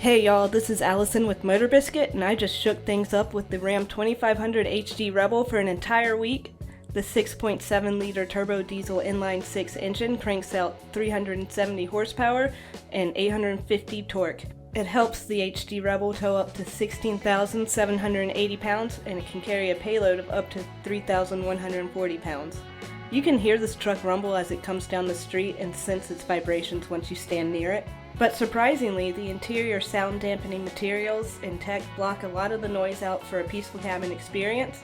Hey y'all, this is Allison with MotorBiscuit, and I just shook things up with the Ram 2500 HD Rebel for an entire week. The 6.7 liter turbo diesel inline 6 engine cranks out 370 horsepower and 850 torque. It helps the HD Rebel tow up to 16,780 pounds, and it can carry a payload of up to 3,140 pounds. You can hear this truck rumble as it comes down the street and sense its vibrations once you stand near it. But surprisingly, the interior sound dampening materials and tech block a lot of the noise out for a peaceful cabin experience,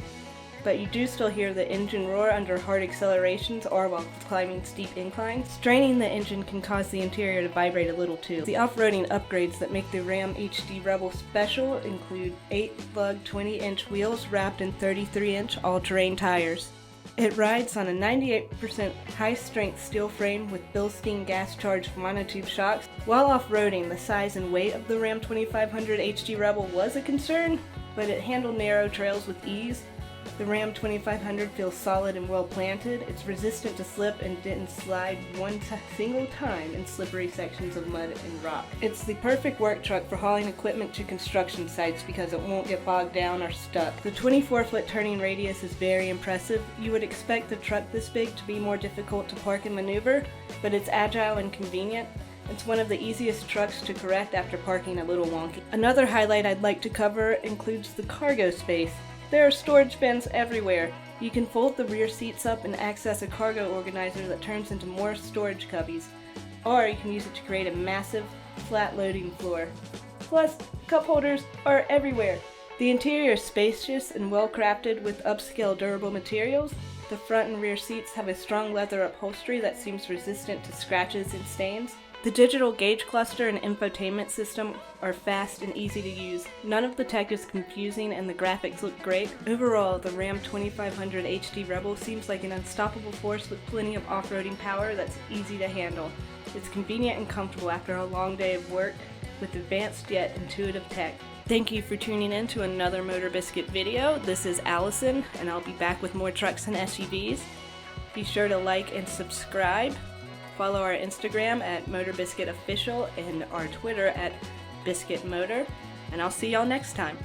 but you do still hear the engine roar under hard accelerations or while climbing steep inclines. Straining the engine can cause the interior to vibrate a little too. The off-roading upgrades that make the Ram HD Rebel special include 8-lug 20-inch wheels wrapped in 33-inch all-terrain tires. It rides on a 98% high-strength steel frame with Bilstein gas-charged monotube shocks. While off-roading, the size and weight of the Ram 2500 HD Rebel was a concern, but it handled narrow trails with ease. The Ram 2500 feels solid and well planted. It's resistant to slip and didn't slide one single time in slippery sections of mud and rock. It's the perfect work truck for hauling equipment to construction sites because it won't get bogged down or stuck. The 24-foot turning radius is very impressive. You would expect a truck this big to be more difficult to park and maneuver, but it's agile and convenient. It's one of the easiest trucks to correct after parking a little wonky. Another highlight I'd like to cover includes the cargo space. There are storage bins everywhere. You can fold the rear seats up and access a cargo organizer that turns into more storage cubbies, or you can use it to create a massive, flat loading floor. Plus, cup holders are everywhere. The interior is spacious and well crafted with upscale durable materials. The front and rear seats have a strong leather upholstery that seems resistant to scratches and stains. The digital gauge cluster and infotainment system are fast and easy to use. None of the tech is confusing and the graphics look great. Overall, the Ram 2500 HD Rebel seems like an unstoppable force with plenty of off-roading power that's easy to handle. It's convenient and comfortable after a long day of work with advanced yet intuitive tech. Thank you for tuning in to another MotorBiscuit video. This is Allison, and I'll be back with more trucks and SUVs. Be sure to like and subscribe. Follow our Instagram at MotorBiscuit Official and our Twitter at Biscuit Motor, and I'll see y'all next time.